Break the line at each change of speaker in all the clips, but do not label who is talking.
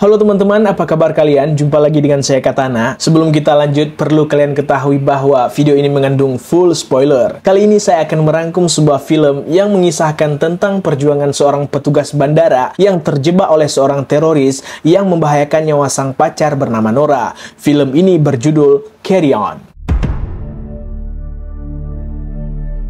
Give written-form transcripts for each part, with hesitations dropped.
Halo teman-teman, apa kabar kalian? Jumpa lagi dengan saya Katana. Sebelum kita lanjut, perlu kalian ketahui bahwa video ini mengandung full spoiler. Kali ini saya akan merangkum sebuah film yang mengisahkan tentang perjuangan seorang petugas bandara yang terjebak oleh seorang teroris yang membahayakan nyawa sang pacar bernama Nora. Film ini berjudul Carry On.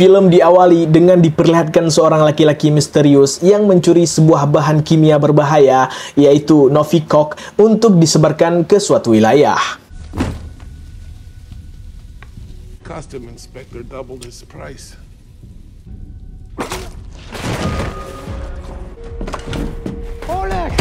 Film diawali dengan diperlihatkan seorang laki-laki misterius yang mencuri sebuah bahan kimia berbahaya, yaitu Novichok, untuk disebarkan ke suatu wilayah.
Costume inspector doubled his price. Oleg!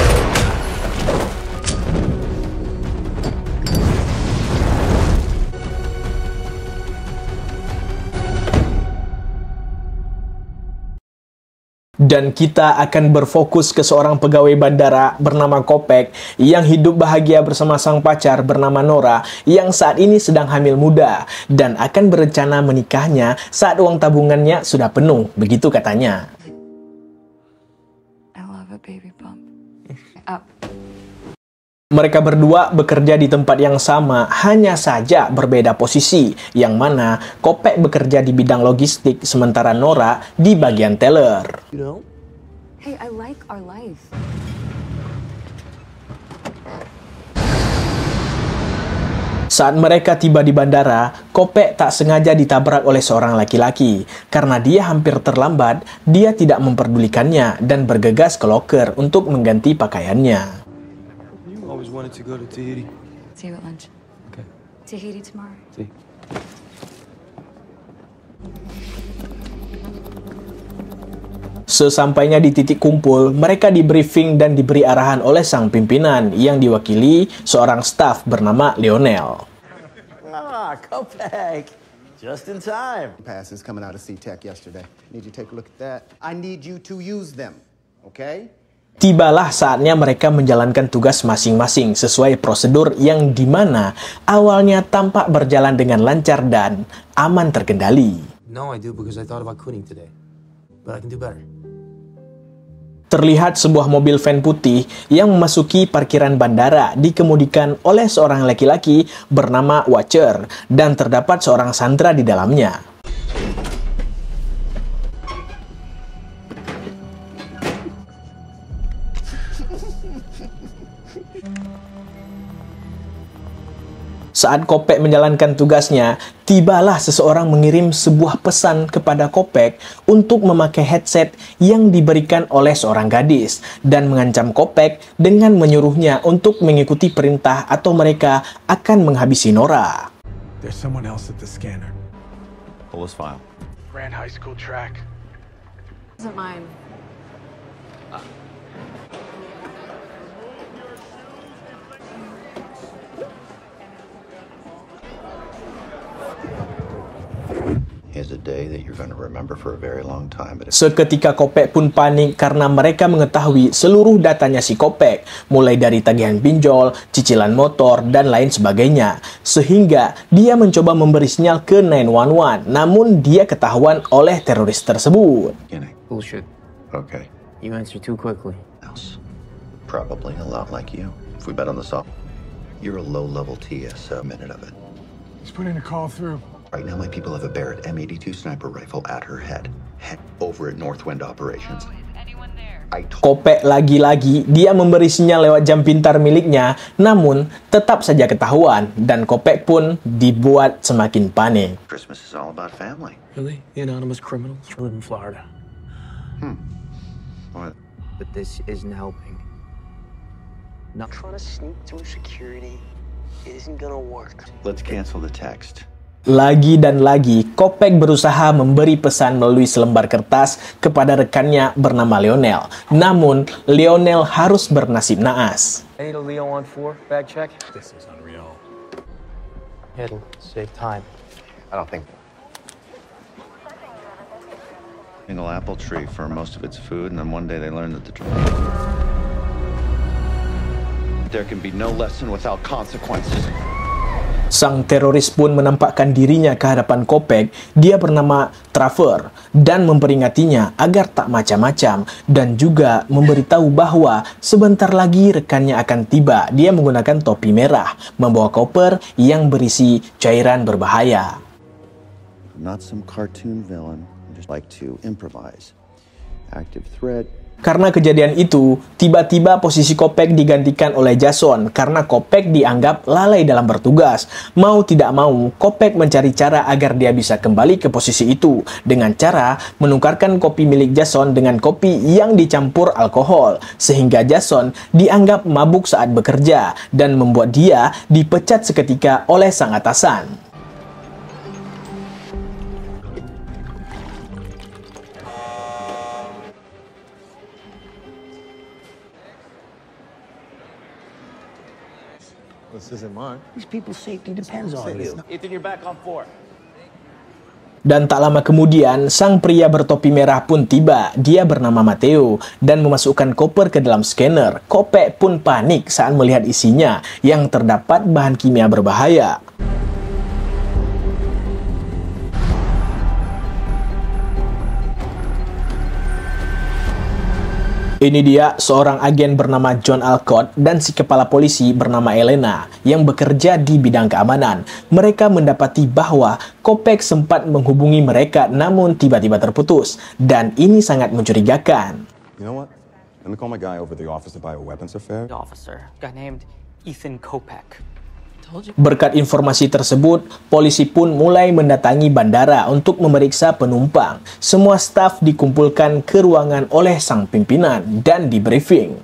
Dan kita akan berfokus ke seorang pegawai bandara bernama Kopek yang hidup bahagia bersama sang pacar bernama Nora yang saat ini sedang hamil muda dan akan berencana menikahnya saat uang tabungannya sudah penuh, begitu katanya.
I love a baby bump.
Mereka berdua bekerja di tempat yang sama, hanya saja berbeda posisi, yang mana Kopek bekerja di bidang logistik, sementara Nora di bagian teller.
You know?
Hey, I like our life.
Saat mereka tiba di bandara, Kopek tak sengaja ditabrak oleh seorang laki-laki. Karena dia hampir terlambat, dia tidak memperdulikannya dan bergegas ke loker untuk mengganti pakaiannya.
Always wanted to go to Tahiti.
See you at lunch.
Okay.
Tahiti tomorrow.
See.
Sesampainya di titik kumpul, mereka di briefing dan diberi arahan oleh sang pimpinan yang diwakili seorang staf bernama Lionel.
Ah, Kopek. Just in time. Passes coming out of SeaTech yesterday. Need you to take a look at that. I need you to use them, okay?
Tibalah saatnya mereka menjalankan tugas masing-masing sesuai prosedur yang dimana awalnya tampak berjalan dengan lancar dan aman terkendali.
No, I do because I thought about quitting today. But I can do better.
Terlihat sebuah mobil van putih yang memasuki parkiran bandara dikemudikan oleh seorang laki-laki bernama Watcher dan terdapat seorang sandera di dalamnya. Saat Kopek menjalankan tugasnya, tibalah seseorang mengirim sebuah pesan kepada Kopek untuk memakai headset yang diberikan oleh seorang gadis dan mengancam Kopek dengan menyuruhnya untuk mengikuti perintah atau mereka akan menghabisi Nora.
There's someone else at the scanner.
Pull this file.
Grand High School track.
Isn't mine.
Here's a day that you're going to remember for a very long time. But
Seketika Kopek pun panik karena mereka mengetahui seluruh datanya si Kopek, mulai dari tagihan pinjol, cicilan motor, dan lain sebagainya. Sehingga dia mencoba memberi sinyal ke 911, namun dia ketahuan oleh teroris tersebut.
Bullshit.
Okay.
You answer too quickly.
Else. Probably a lot like you. If we bet on the soft, you're a low-level TS, a minute of it.
He's putting a call through.
Right now, my people have a Barrett M82 sniper rifle at her head. Head over at Northwind Operations.
Kopek lagi-lagi dia memberi sinyal lewat jam pintar miliknya, namun tetap saja ketahuan dan Kopek pun dibuat semakin panik.
Christmas is all about family.
Really? The anonymous criminals live in Florida.
What?
But this isn't helping. Not
Trying to sneak through security isn't gonna work.
Let's cancel the text.
Lagi dan lagi, Kopek berusaha memberi pesan melalui selembar kertas kepada rekannya bernama Lionel. Namun, Lionel harus bernasib naas.
I need a Leo on 4 bag check.
This is unreal.
It'll save time.
I don't think. Single apple tree for most of its food, and then one day they learn that there can be no lesson without consequences.
Sang teroris pun menampakkan dirinya ke hadapan Kopek. Dia bernama Trevor dan memperingatinya agar tak macam-macam dan juga memberitahu bahwa sebentar lagi rekannya akan tiba. Dia menggunakan topi merah, membawa koper yang berisi cairan berbahaya.
Not some cartoon villain. I just like to improvise. Active threat.
Karena kejadian itu, tiba-tiba posisi Kopek digantikan oleh Jason karena Kopek dianggap lalai dalam bertugas. Mau tidak mau, Kopek mencari cara agar dia bisa kembali ke posisi itu dengan cara menukarkan kopi milik Jason dengan kopi yang dicampur alkohol, sehingga Jason dianggap mabuk saat bekerja dan membuat dia dipecat seketika oleh sang atasan.
This isn't mine.
These people's safety depends on you.
Ethan, you're back on 4.
Dan tak lama kemudian, sang pria bertopi merah pun tiba. Dia bernama Matteo dan memasukkan koper ke dalam scanner. Kopek pun panik saat melihat isinya yang terdapat bahan kimia berbahaya. Ini dia seorang agen bernama John Alcott dan si kepala polisi bernama Elena yang bekerja di bidang keamanan. Mereka mendapati bahwa Kopek sempat menghubungi mereka namun tiba-tiba terputus. Dan ini sangat mencurigakan.
You know what? Let me call my guy over the Office of Bioweapons Affairs.
Officer, guy named Ethan Kopek.
Berkat informasi tersebut, polisi pun mulai mendatangi bandara untuk memeriksa penumpang. Semua staf dikumpulkan ke ruangan oleh sang pimpinan dan di briefing.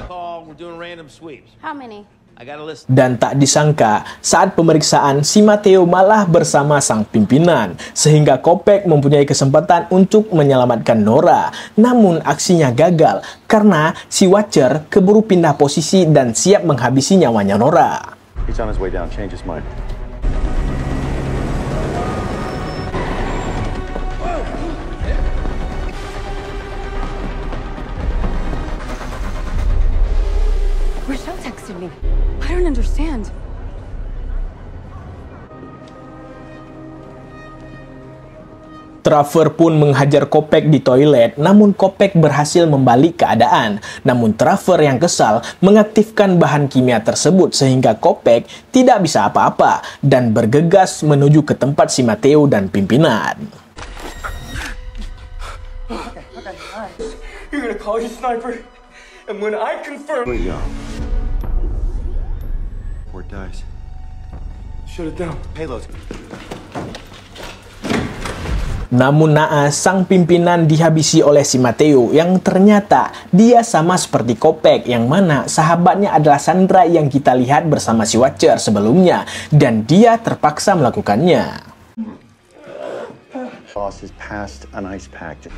We're doing random sweeps.
How many?
I got a list.
Dan tak disangka, saat pemeriksaan, si Matteo malah bersama sang pimpinan, sehingga Kopek mempunyai kesempatan untuk menyelamatkan Nora. Namun aksinya gagal, karena si Watcher keburu pindah posisi dan siap menghabisi nyawanya Nora.
He's on his way down. Change his mind.
Rochelle texted me. I don't understand.
Trevor pun menghajar Kopek di toilet, namun Kopek berhasil membalik keadaan. Namun Trevor yang kesal mengaktifkan bahan kimia tersebut sehingga Kopek tidak bisa apa-apa dan bergegas menuju ke tempat si Matteo dan pimpinan.
You're gonna call your sniper, and when I confirm...
Where you go? Where it dies.
Shut it down.
Payloads.
Namun naas, sang pimpinan dihabisi oleh si Matteo yang ternyata dia sama seperti Kopek yang mana sahabatnya adalah Sandra yang kita lihat bersama si Watcher sebelumnya dan dia terpaksa melakukannya.
Boss has passed an ice pack.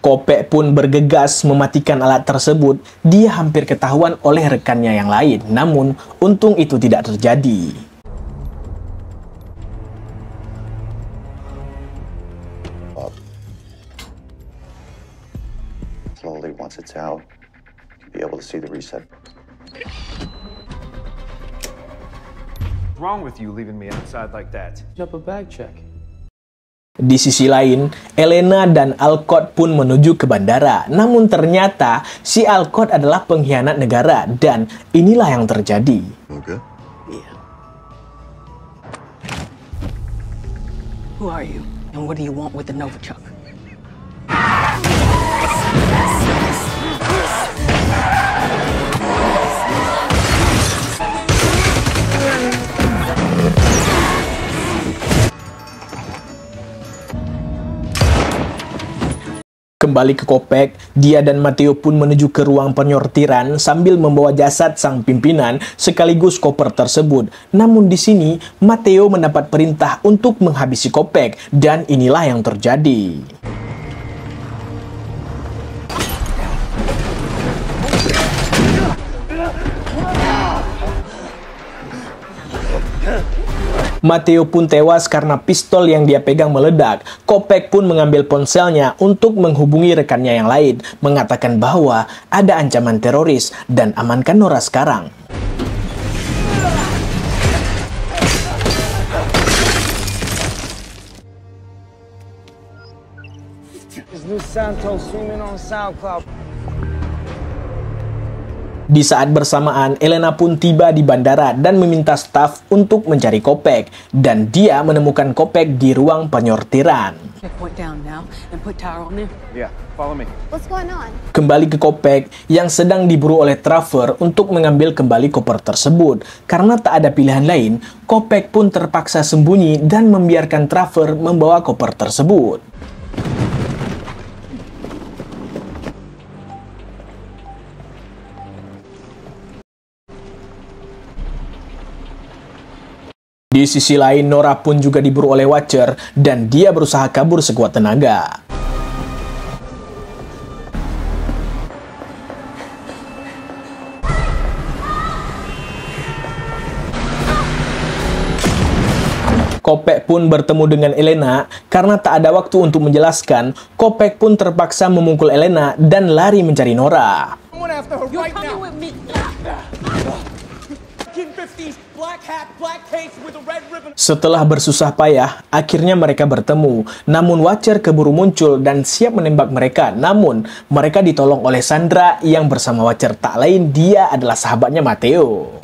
Kopek pun bergegas mematikan alat tersebut. Dia hampir ketahuan oleh rekannya yang lain, namun untung itu tidak terjadi.
Slowly, once it's out, you'll be able to see the reset.
What's wrong with you leaving me outside like that?
Up a bag check.
Di sisi lain, Elena dan Alcott pun menuju ke bandara. Namun ternyata si Alcott adalah pengkhianat negara dan inilah yang terjadi.
Okay.
Yeah. Who are you? And what do you want with the Novichok?
Kembali ke Kopek, dia dan Matteo pun menuju ke ruang penyortiran sambil membawa jasad sang pimpinan sekaligus koper tersebut. Namun di sini, Matteo mendapat perintah untuk menghabisi Kopek dan inilah yang terjadi. Matteo pun tewas karena pistol yang dia pegang meledak. Kopek pun mengambil ponselnya untuk menghubungi rekannya yang lain, mengatakan bahwa ada ancaman teroris dan amankan Nora sekarang. Di saat bersamaan, Elena pun tiba di bandara dan meminta staf untuk mencari Kopek, dan dia menemukan Kopek di ruang penyortiran.
Yeah, follow me.
What's going on?
Kembali ke Kopek yang sedang diburu oleh Trevor untuk mengambil kembali koper tersebut. Karena tak ada pilihan lain, Kopek pun terpaksa sembunyi dan membiarkan Trevor membawa koper tersebut. Di sisi lain, Nora pun juga diburu oleh Watcher dan dia berusaha kabur sekuat tenaga. Kopek pun bertemu dengan Elena. Karena tak ada waktu untuk menjelaskan, Kopek pun terpaksa memukul Elena dan lari mencari Nora. Setelah bersusah payah, akhirnya mereka bertemu. Namun Watcher keburu muncul dan siap menembak mereka. Namun, mereka ditolong oleh Sandra yang bersama Watcher, tak lain dia adalah sahabatnya Matteo.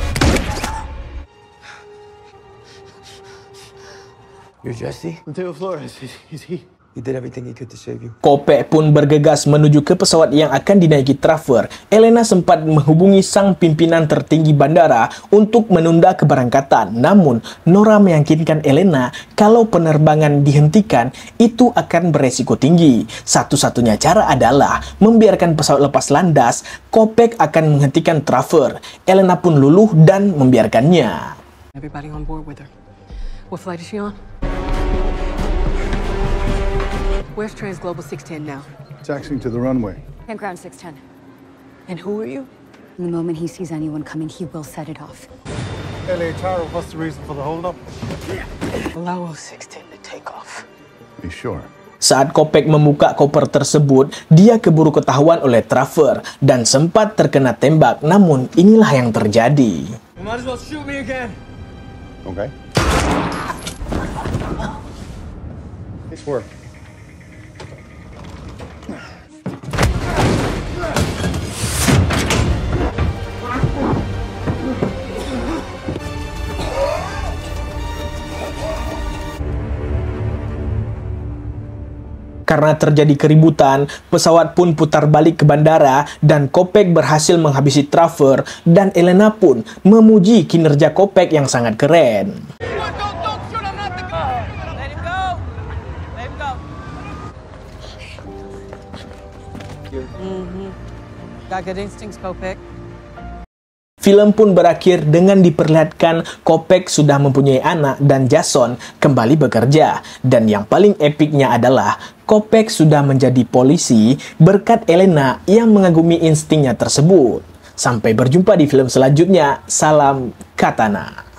You're Jesse?
Mateo Flores, is he?
He did everything he could to save you.
Kopek pun bergegas menuju ke pesawat yang akan dinaiki Trevor. Elena sempat menghubungi sang pimpinan tertinggi bandara untuk menunda keberangkatan. Namun, Nora meyakinkan Elena kalau penerbangan dihentikan itu akan beresiko tinggi. Satu-satunya cara adalah membiarkan pesawat lepas landas. Kopek akan menghentikan Trevor. Elena pun luluh dan membiarkannya.
Everybody on board with her. What flight is she on? Where's Transglobal 610 now?
Taxiing to the runway.
And ground 610.
And who are you?
The moment he sees anyone coming, he will set it off.
LA Taro, what's the reason for the holdup?
Allow 610 to take off.
Be sure.
Saat Kopek membuka koper tersebut, dia keburu ketahuan oleh Trevor dan sempat terkena tembak. Namun, inilah yang terjadi.
You might as well shoot me again.
Okay. Nice work.
Karena terjadi keributan, pesawat pun putar balik ke bandara dan Kopek berhasil menghabisi Trevor dan Elena pun memuji kinerja Kopek yang sangat keren.
Got good instincts, Kopek.
Film pun berakhir dengan diperlihatkan Kopek sudah mempunyai anak dan Jason kembali bekerja. Dan yang paling epiknya adalah Kopek sudah menjadi polisi berkat Elena yang mengagumi instingnya tersebut. Sampai berjumpa di film selanjutnya. Salam Katana.